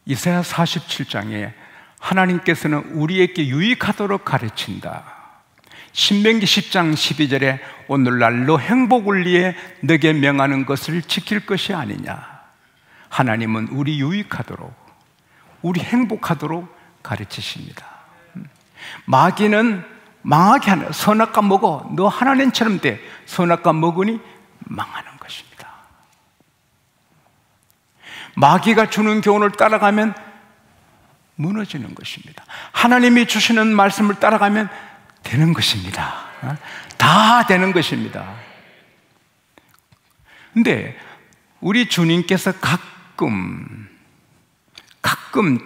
이사야 47장에 하나님께서는 우리에게 유익하도록 가르친다. 신명기 10장 12절에 오늘날 너 행복을 위해 너에게 명하는 것을 지킬 것이 아니냐. 하나님은 우리 유익하도록, 우리 행복하도록 가르치십니다. 마귀는 망하게 하는, 선악과 먹어, 너 하나님처럼 돼, 선악과 먹으니 망하는 것입니다. 마귀가 주는 교훈을 따라가면 무너지는 것입니다. 하나님이 주시는 말씀을 따라가면 되는 것입니다. 다 되는 것입니다. 근데 우리 주님께서 가끔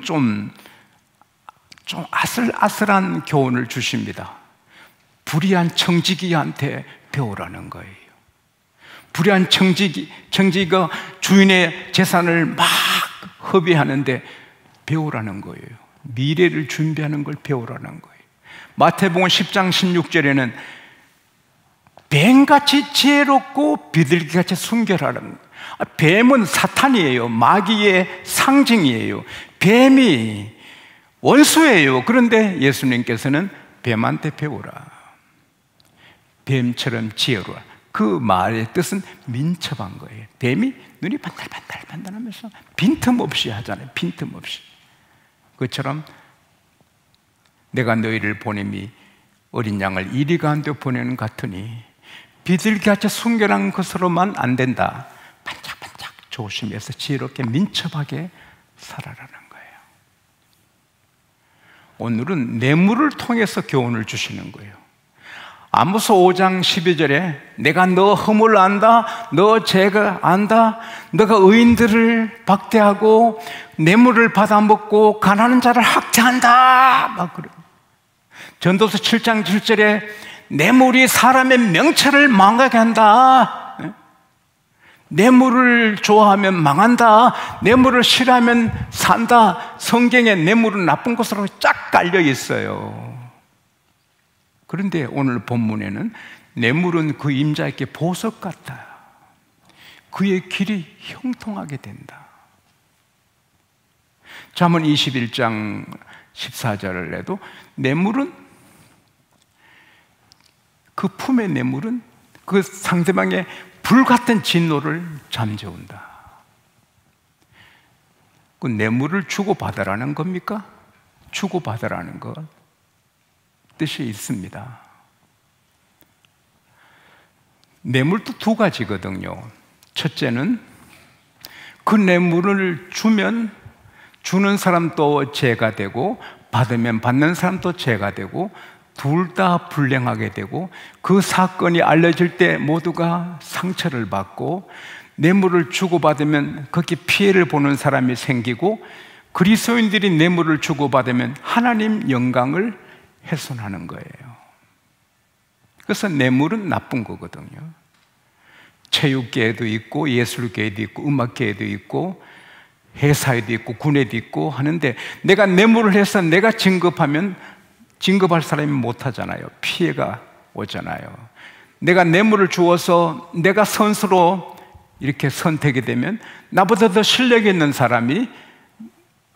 좀 아슬아슬한 교훈을 주십니다. 불의한 청지기한테 배우라는 거예요. 불의한 청지기가 주인의 재산을 막 허비하는데 배우라는 거예요. 미래를 준비하는 걸 배우라는 거예요. 마태복음 10장 16절에는 뱀같이 지혜롭고 비둘기같이 순결하라는 거예요. 뱀은 사탄이에요. 마귀의 상징이에요. 뱀이 원수예요. 그런데 예수님께서는 뱀한테 배우라. 뱀처럼 지혜로워. 그 말의 뜻은 민첩한 거예요. 뱀이 눈이 반달반달반달하면서 빈틈없이 하잖아요. 빈틈없이. 그처럼 내가 너희를 보냄이 어린 양을 이리 가운데 보내는 같으니 비둘기같이 순결한 것으로만 안 된다. 반짝반짝 조심해서 지혜롭게 민첩하게 살아라는 거예요. 오늘은 뇌물을 통해서 교훈을 주시는 거예요. 아모스 5장 12절에 내가 너 허물 안다, 너 죄가 안다, 너가 의인들을 박대하고 뇌물을 받아먹고 가난한 자를 학대한다 막 그래요. 전도서 7장 7절에 뇌물이 사람의 명철을 망하게 한다. 뇌물을 좋아하면 망한다. 뇌물을 싫어하면 산다. 성경에 뇌물은 나쁜 것으로 쫙 깔려 있어요. 그런데 오늘 본문에는 뇌물은 그 임자에게 보석 같다. 그의 길이 형통하게 된다. 잠언 21장 14절을 해도 뇌물은 그 품의 뇌물은 그 상대방의 불같은 진노를 잠재운다. 그 뇌물을 주고받으라는 겁니까? 주고받으라는 것 뜻이 있습니다. 뇌물도 두 가지거든요. 첫째는 그 뇌물을 주면 주는 사람도 죄가 되고 받으면 받는 사람도 죄가 되고 둘 다 불행하게 되고 그 사건이 알려질 때 모두가 상처를 받고 뇌물을 주고받으면 거기에 피해를 보는 사람이 생기고 그리스도인들이 뇌물을 주고받으면 하나님 영광을 훼손하는 거예요. 그래서 뇌물은 나쁜 거거든요. 체육계에도 있고 예술계에도 있고 음악계에도 있고 회사에도 있고 군에도 있고 하는데 내가 뇌물을 해서 내가 진급하면 진급할 사람이 못하잖아요. 피해가 오잖아요. 내가 뇌물을 주어서 내가 선수로 이렇게 선택이 되면 나보다 더 실력이 있는 사람이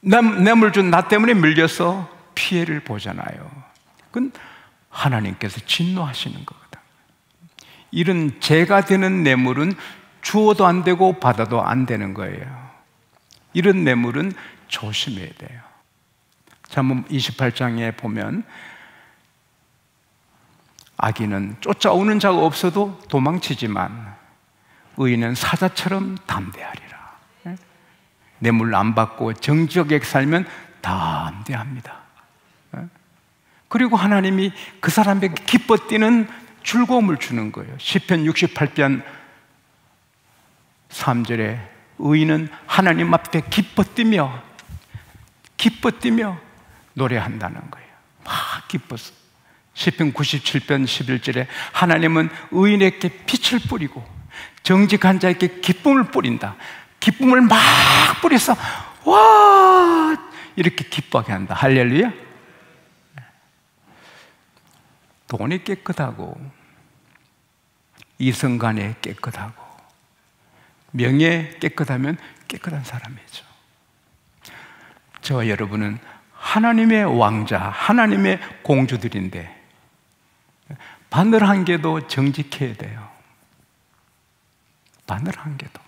뇌물 준 나 때문에 밀려서 피해를 보잖아요. 그건 하나님께서 진노하시는 거거든. 이런 죄가 되는 뇌물은 주어도 안 되고 받아도 안 되는 거예요. 이런 뇌물은 조심해야 돼요. 잠언 28장에 보면 악인은 쫓아오는 자가 없어도 도망치지만 의인은 사자처럼 담대하리라. 뇌물 안 받고 정직하게 살면 담대합니다. 그리고 하나님이 그 사람에게 기뻐 뛰는 즐거움을 주는 거예요. 시편 68편 3절에 의인은 하나님 앞에 기뻐 뛰며 노래한다는 거예요. 막 기뻐서. 시편 97편 11절에 하나님은 의인에게 빛을 뿌리고 정직한 자에게 기쁨을 뿌린다. 기쁨을 막 뿌려서 와 이렇게 기뻐하게 한다. 할렐루야. 돈이 깨끗하고 이성간에 깨끗하고 명예 깨끗하면 깨끗한 사람이죠. 저와 여러분은 하나님의 왕자, 하나님의 공주들인데 바늘 한 개도 정직해야 돼요. 바늘 한 개도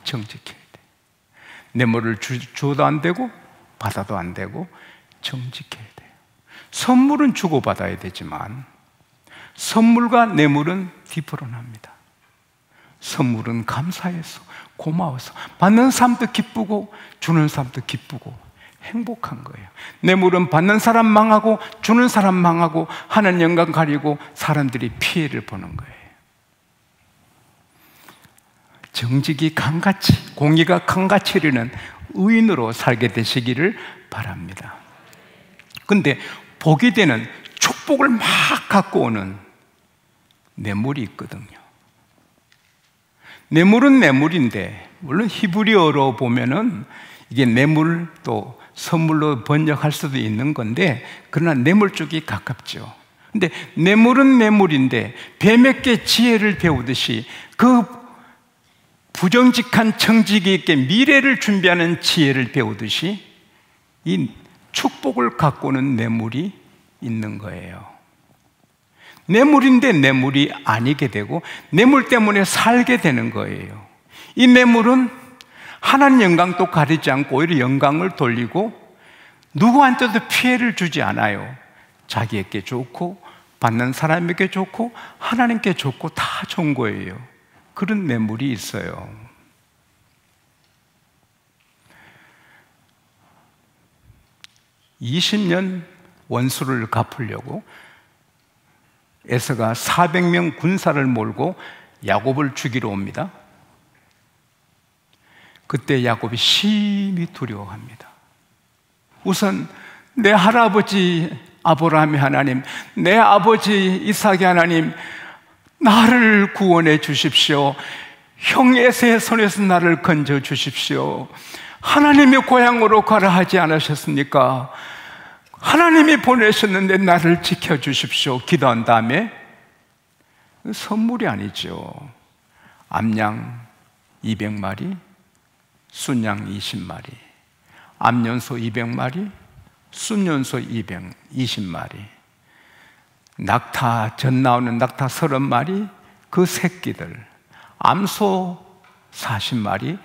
정직해야 돼. 뇌물을 줘도 안 되고 받아도 안 되고 정직해야 돼요. 선물은 주고받아야 되지만 선물과 뇌물은 디퍼런합니다. 선물은 감사해서 고마워서 받는 사람도 기쁘고 주는 사람도 기쁘고 행복한 거예요. 뇌물은 받는 사람 망하고 주는 사람 망하고 하는 영광 가리고 사람들이 피해를 보는 거예요. 정직이 강같이, 공의가 강같이 이르는 의인으로 살게 되시기를 바랍니다. 근데 복이 되는 축복을 막 갖고 오는 뇌물이 있거든요. 뇌물은 뇌물인데, 물론 히브리어로 보면은 이게 뇌물 또 선물로 번역할 수도 있는 건데, 그러나 뇌물 쪽이 가깝죠. 근데 뇌물은 뇌물인데 뱀에게 지혜를 배우듯이 그 부정직한 정직이 있게 미래를 준비하는 지혜를 배우듯이 이 축복을 갖고 오는 뇌물이 있는 거예요. 뇌물인데 뇌물이 아니게 되고 뇌물 때문에 살게 되는 거예요. 이 뇌물은 하나님 영광도 가리지 않고 오히려 영광을 돌리고 누구한테도 피해를 주지 않아요. 자기에게 좋고 받는 사람에게 좋고 하나님께 좋고 다 좋은 거예요. 그런 뇌물이 있어요. (20년) 원수를 갚으려고 에서가 400명 군사를 몰고 야곱을 죽이러 옵니다. 그때 야곱이 심히 두려워합니다. 우선 내 할아버지 아브라함의 하나님, 내 아버지 이삭의 하나님, 나를 구원해 주십시오. 형 에서의 손에서 나를 건져 주십시오. 하나님의 고향으로 가라 하지 않으셨습니까? 하나님이 보내셨는데 나를 지켜주십시오. 기도한 다음에 선물이 아니죠. 암양 200마리, 순양 20마리, 암연소 200마리, 순연소 220마리, 낙타, 전 나오는 낙타 30마리, 그 새끼들, 암소 40마리,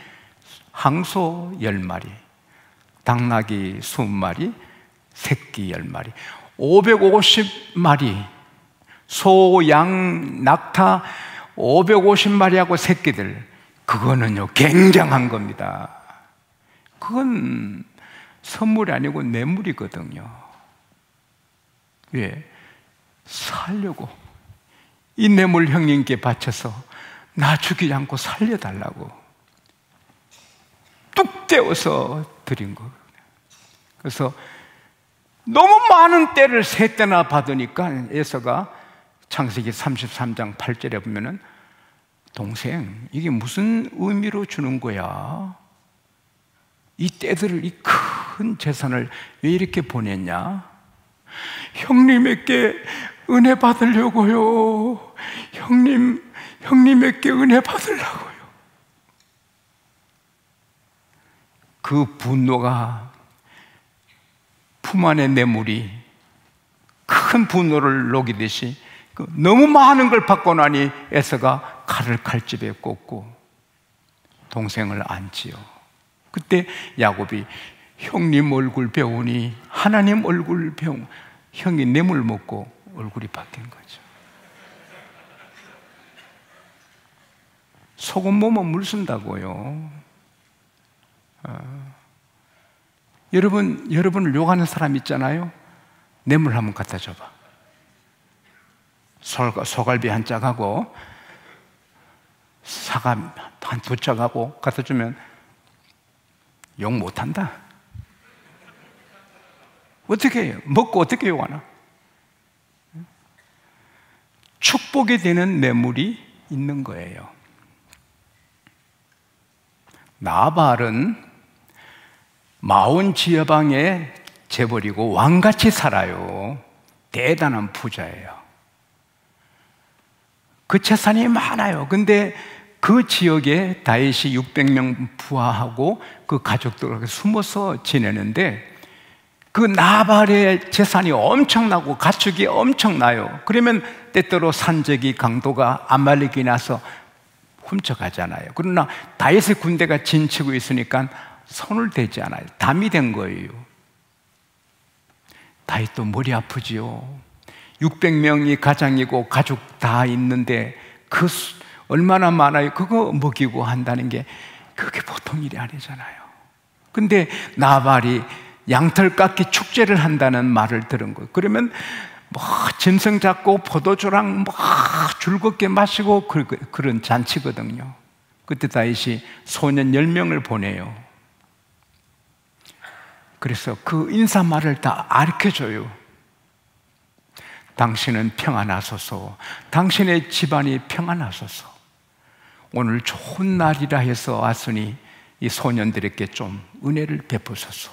항소 10마리, 당나귀 20마리, 새끼 10마리, 550마리, 소, 양, 낙타 550마리하고 새끼들, 그거는요 굉장한 겁니다. 그건 선물이 아니고 뇌물이거든요. 왜? 살려고 이 뇌물 형님께 바쳐서 나 죽이지 않고 살려달라고 뚝 떼어서 드린 거예요. 그래서 너무 많은 때를 3때나 받으니까 에서가 창세기 33장 8절에 보면은 동생, 이게 무슨 의미로 주는 거야? 이 때들을, 이 큰 재산을 왜 이렇게 보냈냐? 형님에게 은혜 받으려고요. 형님에게 은혜 받으려고요. 그 분노가 품 안의 뇌물이 큰 분노를 녹이듯이 너무 많은 걸 받고 나니 에서가 칼을 칼집에 꽂고 동생을 안지요. 그때 야곱이 형님 얼굴 배우니 하나님 얼굴 배우, 형이 뇌물 먹고 얼굴이 바뀐 거죠. 소금 보면 물 쓴다고요. 여러분을 욕하는 사람 있잖아요. 뇌물 한번 갖다 줘봐. 소갈비 한 짝하고 사과 한 2짝하고 갖다 주면 욕 못한다. 어떻게 해요? 먹고 어떻게 욕하나? 축복이 되는 뇌물이 있는 거예요. 나발은 마온 지여방에 재벌이고 왕같이 살아요. 대단한 부자예요. 그 재산이 많아요. 근데 그 지역에 다윗이 600명 부하하고 그 가족들과 숨어서 지내는데, 그 나발의 재산이 엄청나고 가축이 엄청나요. 그러면 때때로 산적이 강도가 아말렉이 나서 훔쳐가잖아요. 그러나 다윗의 군대가 진치고 있으니까 손을 대지 않아요. 담이 된 거예요. 다윗도 머리 아프지요. 600명이 가장이고 가족 다 있는데 그 얼마나 많아요. 그거 먹이고 한다는 게 그게 보통 일이 아니잖아요. 근데 나발이 양털 깎기 축제를 한다는 말을 들은 거예요. 그러면 뭐 짐승 잡고 포도주랑 뭐 즐겁게 마시고 그런 잔치거든요. 그때 다윗이 소년 10명을 보내요. 그래서 그 인사말을 다 가르쳐줘요. 당신은 평안하소서, 당신의 집안이 평안하소서, 오늘 좋은 날이라 해서 왔으니 이 소년들에게 좀 은혜를 베푸소서.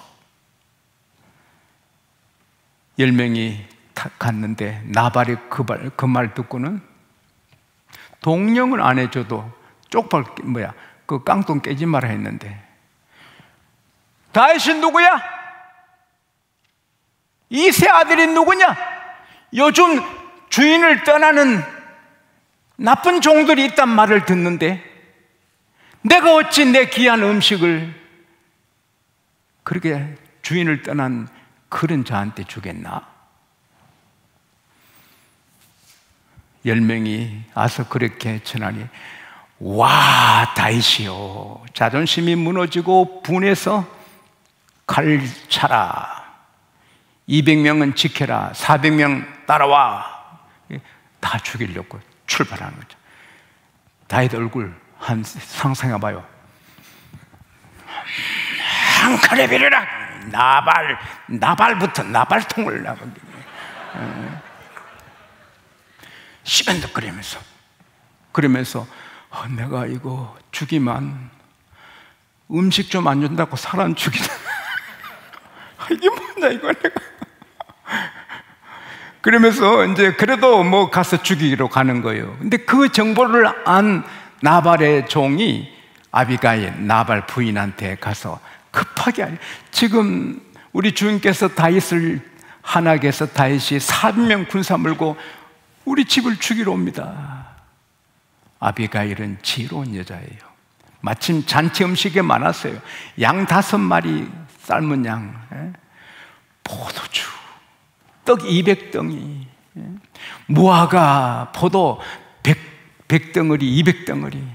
10명이 갔는데 나발이 그 말 듣고는 동령을 안 해줘도 쪽팔 그 깡통 깨지 마라 했는데, 다윗이 누구야? 이세 아들이 누구냐? 요즘 주인을 떠나는 나쁜 종들이 있단 말을 듣는데 내가 어찌 내 귀한 음식을 그렇게 주인을 떠난 그런 자한테 주겠나? 10명이 와서 그렇게 전하니, 와 다윗이요, 자존심이 무너지고 분해서 칼 차라, 200명은 지켜라, 400명 따라와, 다 죽이려고 출발하는 거죠. 다윗 얼굴 한 상상해봐요. 한 칼에 비려라, 나발부터 나발통을 나가게 시간덕거리면서 그러면서 내가 이거 죽이면 음식 좀 안 준다고 사람 죽이다. 이게 뭐냐 이거 내가. 그러면서 이제 그래도 뭐 가서 죽이기로 가는 거예요. 근데 그 정보를 안 나발의 종이 아비가일, 나발 부인한테 가서 급하게, 지금 우리 주인께서 다윗을 한악에서 다윗이 400명 군사 몰고 우리 집을 죽이러 옵니다. 아비가일은 지혜로운 여자예요. 마침 잔치 음식이 많았어요. 양 5마리, 삶은 양, 포도주, 떡 200덩이, 무화과, 포도 100덩어리, 200덩어리,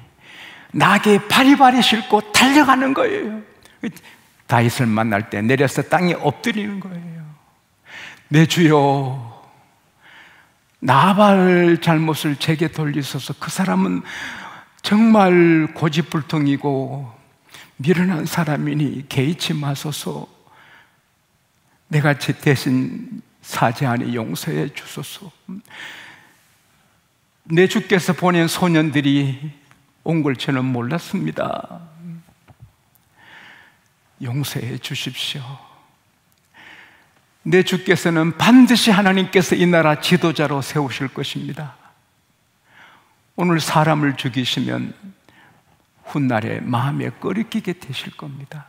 나귀 바리바리 싣고 달려가는 거예요. 다윗을 만날 때 내려서 땅에 엎드리는 거예요. 내 주여, 나발 잘못을 제게 돌리소서. 그 사람은 정말 고집불통이고 미련한 사람이니 개의치 마소서. 내가 대신 사죄하니 용서해 주소서. 내 주께서 보낸 소년들이 온 걸 저는 몰랐습니다. 용서해 주십시오. 내 주께서는 반드시 하나님께서 이 나라 지도자로 세우실 것입니다. 오늘 사람을 죽이시면 훗날에 마음에 꺼리끼게 되실 겁니다.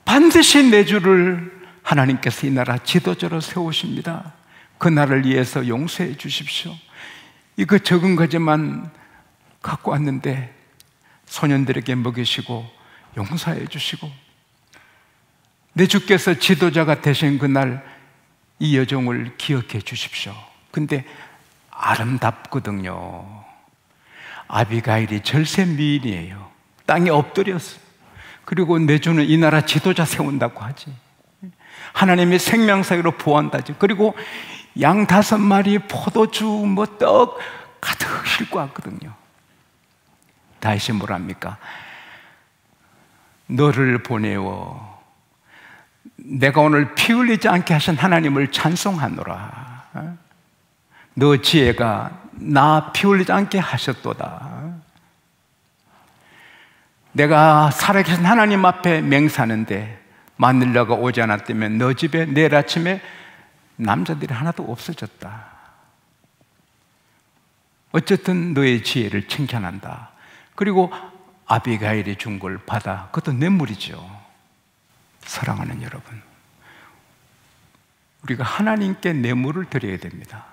반드시 내 주를 하나님께서 이 나라 지도자로 세우십니다. 그 나라를 위해서 용서해 주십시오. 이거 적은 거지만 갖고 왔는데 소년들에게 먹이시고 용서해 주시고, 내 주께서 지도자가 되신 그날 이 여종을 기억해 주십시오. 근데 아름답거든요. 아비가일이 절세 미인이에요. 땅에 엎드렸어요. 그리고 내 주는 이 나라 지도자 세운다고 하지, 하나님의 생명사기로 보한다지. 그리고 양 5마리, 포도주, 뭐 떡 가득 싣고 왔거든요. 다윗이 뭐랍니까? 너를 보내어 내가 오늘 피 흘리지 않게 하신 하나님을 찬송하노라. 너 지혜가 나 피 흘리지 않게 하셨도다. 내가 살아계신 하나님 앞에 맹세하는데 만일 너가 오지 않았다면 너 집에 내일 아침에 남자들이 하나도 없어졌다. 어쨌든 너의 지혜를 칭찬한다. 그리고 아비가일이 준 걸 받아. 그것도 뇌물이죠. 사랑하는 여러분, 우리가 하나님께 뇌물을 드려야 됩니다.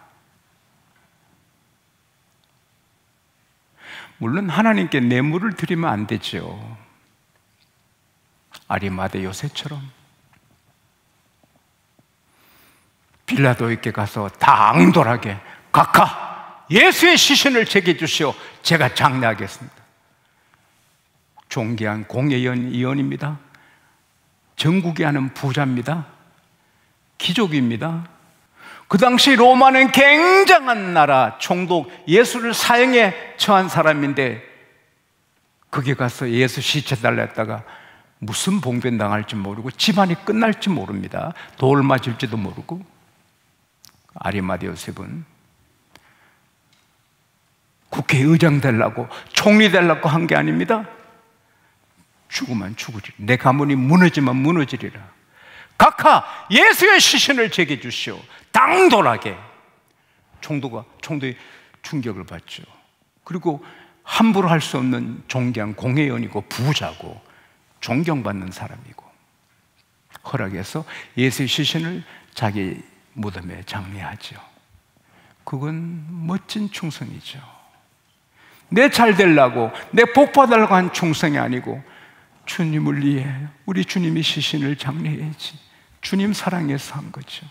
물론 하나님께 뇌물을 드리면 안 되죠. 아리마대 요새처럼 빌라도에게 가서 당돌하게 각하 예수의 시신을 제게 주시오. 제가 장례하겠습니다. 존귀한 공예의원입니다. 전국에 하는 부자입니다. 귀족입니다. 그 당시 로마는 굉장한 나라, 총독, 예수를 사형에 처한 사람인데 거기 가서 예수 시체 달라 했다가 무슨 봉변 당할지 모르고 집안이 끝날지 모릅니다. 돌 맞을지도 모르고. 아리마대 요셉은 국회의장 되려고, 총리 되려고 한 게 아닙니다. 죽으면 죽으리라. 내 가문이 무너지면 무너지리라. 각하 예수의 시신을 제게 주시오. 당돌하게. 총독이 충격을 받죠. 그리고 함부로 할 수 없는 존귀한 공회의원이고 부자고 존경받는 사람이고 허락해서 예수의 시신을 자기 무덤에 장례하죠. 그건 멋진 충성이죠. 내 잘 되려고, 내 복 받으려고 한 충성이 아니고 주님을 위해 우리 주님이 시신을 장례해야지. 주님 사랑해서 한 거죠.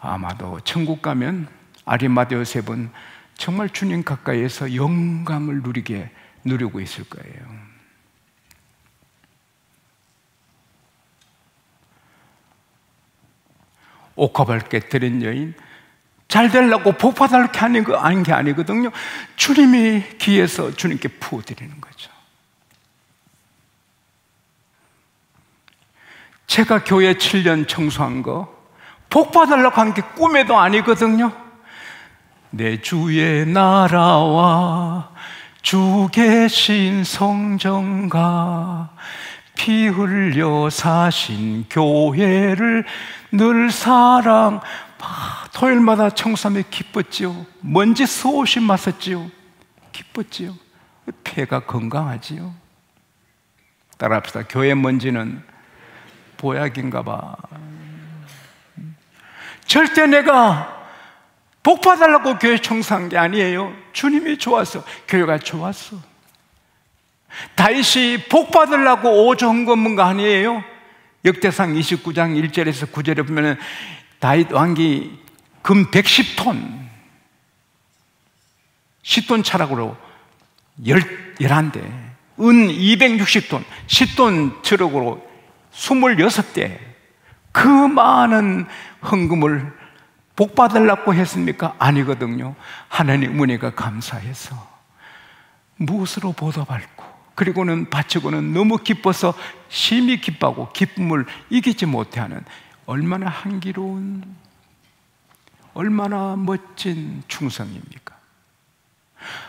아마도 천국 가면 아리마대 요셉은 정말 주님 가까이에서 영광을 누리고 있을 거예요. 옥합을 깨뜨린 여인, 잘 되려고 복 받으려고 하는 게 아니거든요. 주님이 귀에서 주님께 부어드리는 거죠. 제가 교회 7년 청소한 거 복 받으려고 한 게 꿈에도 아니거든요. 내 주의 나라와 주 계신 성전과 피 흘려 사신 교회를 늘 사랑. 토요일마다 청소하며 기뻤지요. 먼지 수없이 맞았지요. 기뻤지요. 폐가 건강하지요. 따라합시다. 교회 먼지는 보약인가 봐. 절대 내가 복 받으려고 교회 청소한 게 아니에요. 주님이 좋아서, 교회가 좋았어. 다윗이 복 받으려고 오종 건문 거 아니에요. 역대상 29장 1절에서 9절에 보면 다윗 왕기 금 110톤 10톤 차락으로 11대, 은 260톤 10톤 트럭으로 26대, 그 많은 헌금을 복 받으려고 했습니까? 아니거든요. 하나님 은혜가 감사해서 무엇으로 보답할고, 그리고는 바치고는 너무 기뻐서 심히 기뻐하고 기쁨을 이기지 못해하는, 얼마나 향기로운, 얼마나 멋진 충성입니까?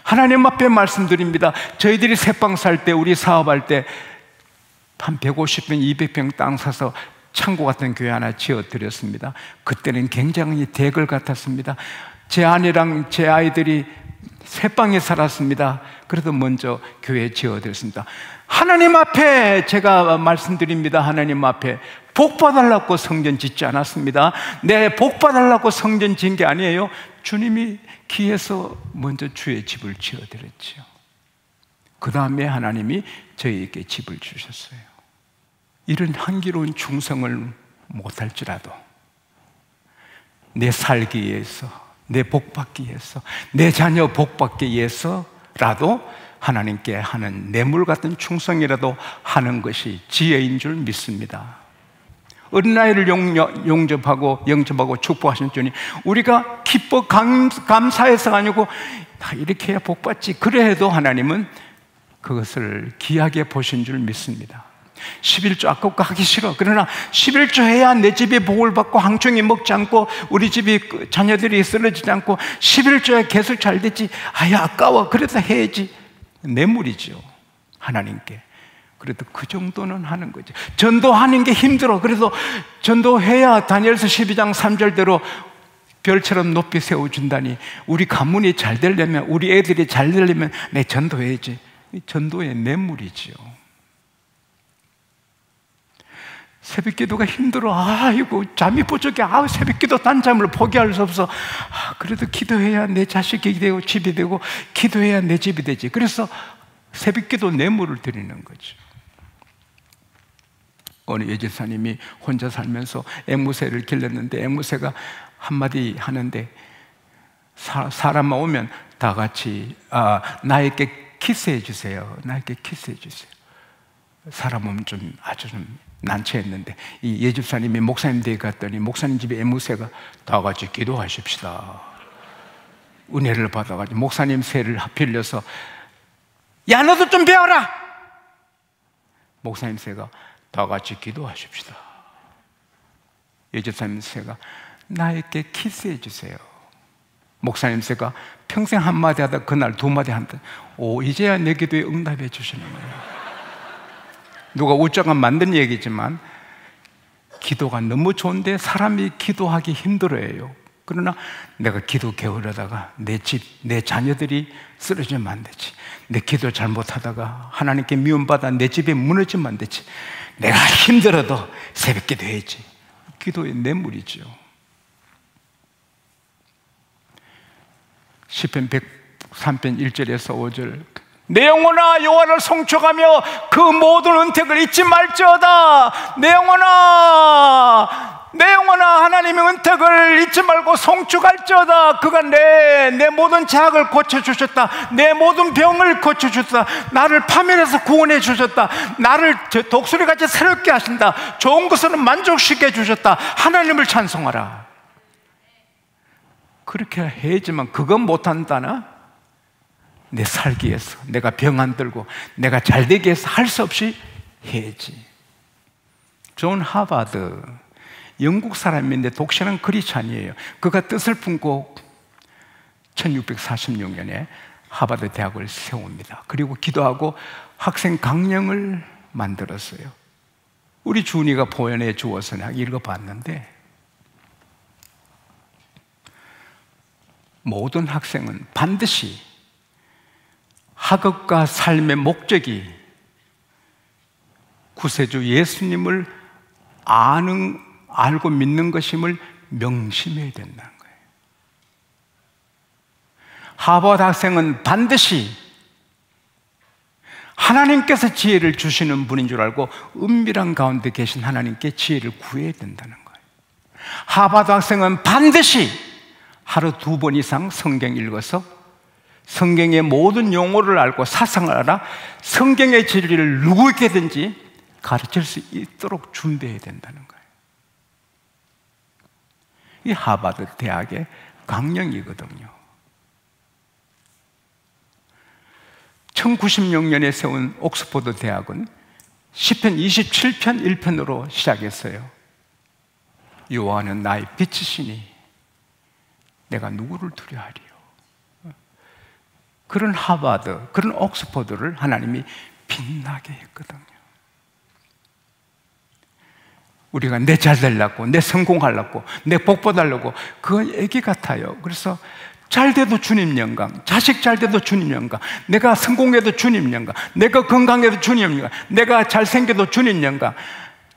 하나님 앞에 말씀드립니다. 저희들이 새빵 살 때, 우리 사업할 때 한 150평, 200평 땅 사서 창고 같은 교회 하나 지어드렸습니다. 그때는 굉장히 대걸 같았습니다. 제 아내랑 제 아이들이 새빵에 살았습니다. 그래도 먼저 교회에 지어드렸습니다. 하나님 앞에 제가 말씀드립니다. 하나님 앞에 복 받으려고 성전 짓지 않았습니다. 내 복 받으려고 성전 지은 게 아니에요. 주님이 귀에서 먼저 주의 집을 지어드렸죠. 그 다음에 하나님이 저희에게 집을 주셨어요. 이런 향기로운 충성을 못할지라도 내 살기 위해서, 내 복받기 위해서, 내 자녀 복받기 위해서라도 하나님께 하는 뇌물 같은 충성이라도 하는 것이 지혜인 줄 믿습니다. 어린아이를 영접하고 축복하신 주님, 우리가 기뻐 감사해서가 아니고 이렇게 해야 복받지, 그래 해도 하나님은 그것을 귀하게 보신 줄 믿습니다. 11조 아깝고 하기 싫어. 그러나 11조 해야 내 집이 복을 받고 항충이 먹지 않고 우리 집이 자녀들이 쓰러지지 않고 11조야 계속 잘 되지. 아야 아까워. 그래도 해야지. 뇌물이죠, 하나님께. 그래도 그 정도는 하는 거죠. 전도하는 게 힘들어. 그래도 전도해야 다니엘서 12장 3절대로 별처럼 높이 세워준다니, 우리 가문이 잘 되려면, 우리 애들이 잘 되려면 내 전도해야지. 전도의 뇌물이지요. 새벽기도가 힘들어. 아이고 잠이 부족해. 새벽기도 단잠을 포기할 수 없어. 그래도 기도해야 내 자식이 되고 집이 되고, 기도해야 내 집이 되지. 그래서 새벽기도 뇌물을 드리는 거죠. 어느 예집사님이 혼자 살면서 앵무새를 길렀는데, 앵무새가 한마디 하는데, 사람만 오면 다 같이 나에게 키스해 주세요. 나에게 키스해 주세요. 사람 오면 아주 좀 난처했는데, 이 예집사님이 목사님 댁에 갔더니 목사님 집에 앵무새가 다 같이 기도하십시다. 은혜를 받아가지고 목사님 새를 빌려서, 야 너도 좀 배워라. 목사님 새가 다 같이 기도하십시다. 예집사님 새가 나에게 키스해 주세요. 목사님 새가 평생 한마디 하다 그날 두 마디 한다. 이제야 내 기도에 응답해 주시는 거예요. 누가 우짜가 만든 얘기지만 기도가 너무 좋은데 사람이 기도하기 힘들어해요. 그러나 내가 기도 게으르다가 내 집, 내 자녀들이 쓰러지면 안 되지. 내 기도 잘못하다가 하나님께 미움받아 내 집이 무너지면 안 되지. 내가 힘들어도 새벽 기도해야지. 기도의 뇌물이죠. 시편 103편 1절에서 5절, 내 영혼아 여호와를 송축하며 그 모든 은택을 잊지 말지어다. 내 영혼아 하나님의 은택을 잊지 말고 송축할지어다. 그가 내 모든 죄악을 고쳐주셨다. 내 모든 병을 고쳐주셨다. 나를 파멸해서 구원해 주셨다. 나를 독수리같이 새롭게 하신다. 좋은 것으로 만족시켜 주셨다. 하나님을 찬송하라. 그렇게 해야지만 그건 못한다나? 내 살기 위해서, 내가 병 안 들고 내가 잘 되기 위해서 할 수 없이 해야지. 존 하버드, 영국 사람인데 독실한 크리스찬이에요. 그가 뜻을 품고 1646년에 하버드 대학을 세웁니다. 그리고 기도하고 학생 강령을 만들었어요. 우리 준이가 보연해 주어서 내가 읽어봤는데, 모든 학생은 반드시 학업과 삶의 목적이 구세주 예수님을 알고 믿는 것임을 명심해야 된다는 거예요. 하버드 학생은 반드시 하나님께서 지혜를 주시는 분인 줄 알고 은밀한 가운데 계신 하나님께 지혜를 구해야 된다는 거예요. 하버드 학생은 반드시 하루 2번 이상 성경 읽어서 성경의 모든 용어를 알고 사상을 알아 성경의 진리를 누구에게든지 가르칠 수 있도록 준비해야 된다는 거예요. 이 하버드 대학의 강령이거든요. 1096년에 세운 옥스퍼드 대학은 시편 27편 1편으로 시작했어요. 여호와는 나의 빛이시니 내가 누구를 두려워하리요. 그런 하버드, 그런 옥스퍼드를 하나님이 빛나게 했거든요. 우리가 내 잘 되려고, 내 성공하려고, 내 복 받으려고, 그건 애기 같아요. 그래서 잘 돼도 주님 영광, 자식 잘 돼도 주님 영광, 내가 성공해도 주님 영광, 내가 건강해도 주님 영광, 내가 잘생겨도 주님 영광,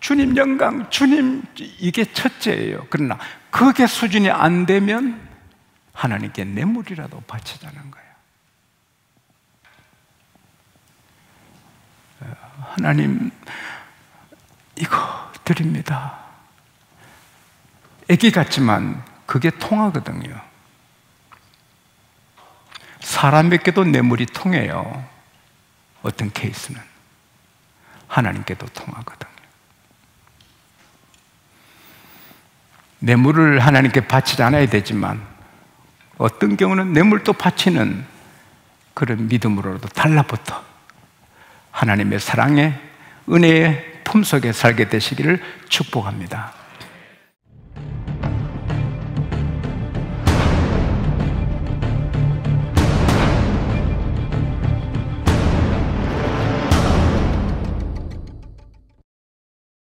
주님 영광, 주님, 이게 첫째예요. 그러나 그게 수준이 안 되면 하나님께 뇌물이라도 바치자는 거예요. 하나님, 이거 드립니다. 애기 같지만 그게 통하거든요. 사람에게도 뇌물이 통해요. 어떤 케이스는 하나님께도 통하거든요. 뇌물을 하나님께 바치지 않아야 되지만 어떤 경우는 뇌물도 바치는 그런 믿음으로도 달라붙어 하나님의 사랑의 은혜의 품속에 살게 되시기를 축복합니다.